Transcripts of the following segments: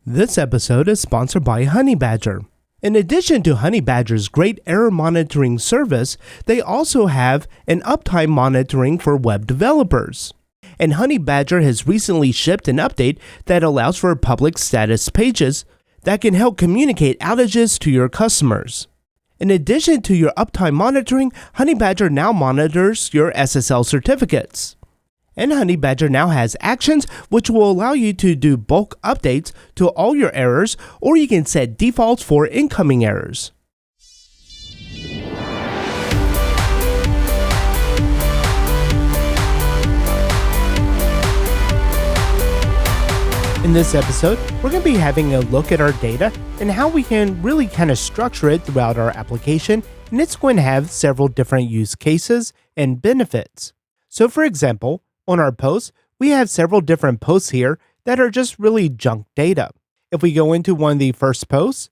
This episode is sponsored by Honeybadger. In addition to Honeybadger's great error monitoring service, they also have an uptime monitoring for web developers. And Honeybadger has recently shipped an update that allows for public status pages that can help communicate outages to your customers. In addition to your uptime monitoring, Honeybadger now monitors your SSL certificates. And Honeybadger now has actions which will allow you to do bulk updates to all your errors, or you can set defaults for incoming errors. In this episode, we're going to be having a look at our data and how we can really kind of structure it throughout our application, and it's going to have several different use cases and benefits. So for example, on our posts, we have several different posts here that are just really junk data. If we go into one of the first posts,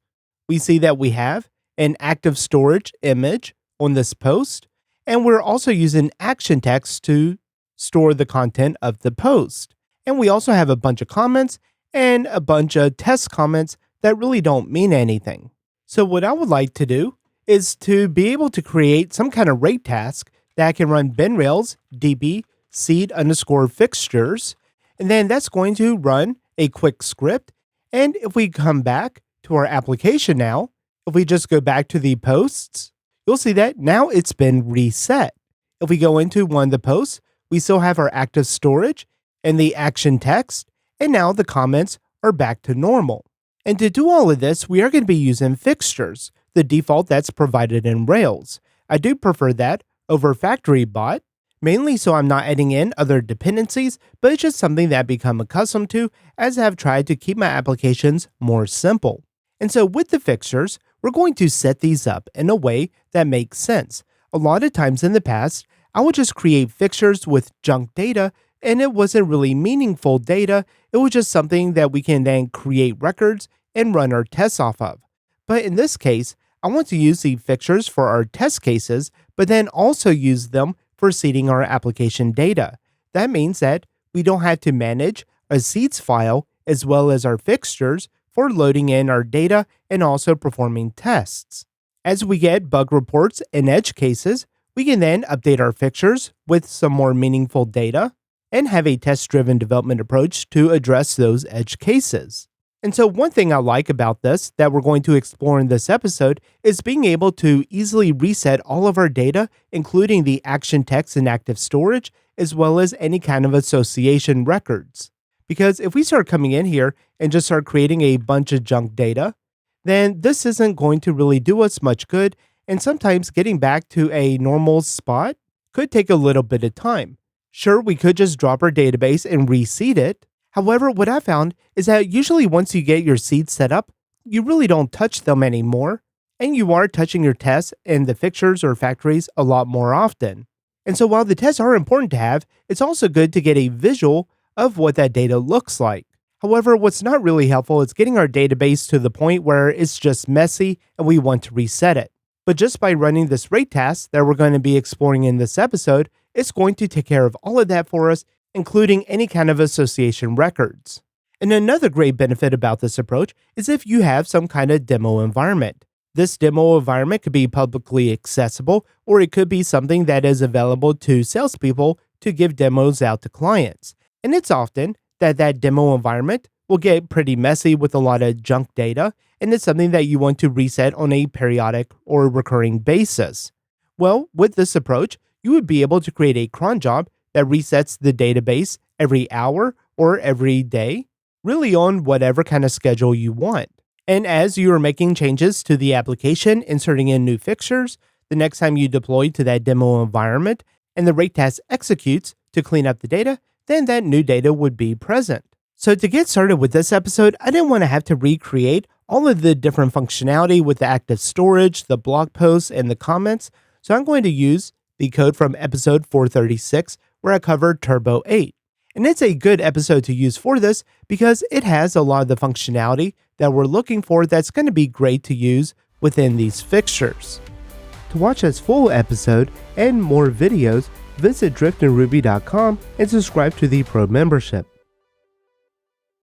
we see that we have an ActiveStorage image on this post, and we're also using ActionText to store the content of the post. And we also have a bunch of comments and a bunch of test comments that really don't mean anything. So what I would like to do is to be able to create some kind of rate task that can run binrails db seed_fixtures, and then that's going to run a quick script. And if we come back to our application now, if we just go back to the posts, you'll see that now it's been reset. If we go into one of the posts, we still have our active storage and the action text, and now the comments are back to normal. And to do all of this, we are going to be using Fixtures, the default that's provided in Rails. I do prefer that over FactoryBot, mainly so I'm not adding in other dependencies, but it's just something that I've become accustomed to as I've tried to keep my applications more simple. And so with the fixtures, we're going to set these up in a way that makes sense. A lot of times in the past, I would just create fixtures with junk data, and it wasn't really meaningful data. It was just something that we can then create records and run our tests off of. But in this case, I want to use the fixtures for our test cases, but then also use them for seeding our application data. That means that we don't have to manage a seeds file as well as our fixtures for loading in our data and also performing tests. As we get bug reports and edge cases, we can then update our fixtures with some more meaningful data and have a test-driven development approach to address those edge cases. And so one thing I like about this that we're going to explore in this episode is being able to easily reset all of our data, including the ActionText and ActiveStorage, as well as any kind of association records. Because if we start coming in here and just start creating a bunch of junk data, then this isn't going to really do us much good, and sometimes getting back to a normal spot could take a little bit of time. Sure, we could just drop our database and reseed it. However, what I found is that usually once you get your seeds set up, you really don't touch them anymore, and you are touching your tests and the fixtures or factories a lot more often. And so while the tests are important to have, it's also good to get a visual of what that data looks like. However, what's not really helpful is getting our database to the point where it's just messy and we want to reset it. But just by running this rate task that we're going to be exploring in this episode, it's going to take care of all of that for us, including any kind of association records. And another great benefit about this approach is if you have some kind of demo environment. This demo environment could be publicly accessible, or it could be something that is available to salespeople to give demos out to clients. And it's often that that demo environment will get pretty messy with a lot of junk data, and it's something that you want to reset on a periodic or recurring basis. Well, with this approach, you would be able to create a cron job that resets the database every hour or every day, really on whatever kind of schedule you want. And as you are making changes to the application, inserting in new fixtures, the next time you deploy to that demo environment and the rate task executes to clean up the data, then that new data would be present. So to get started with this episode, I didn't want to have to recreate all of the different functionality with the active storage, the blog posts, and the comments. So I'm going to use the code from episode 436, where I covered Turbo 8. And it's a good episode to use for this because it has a lot of the functionality that we're looking for that's going to be great to use within these fixtures. To watch this full episode and more videos, visit driftinruby.com and subscribe to the Pro membership.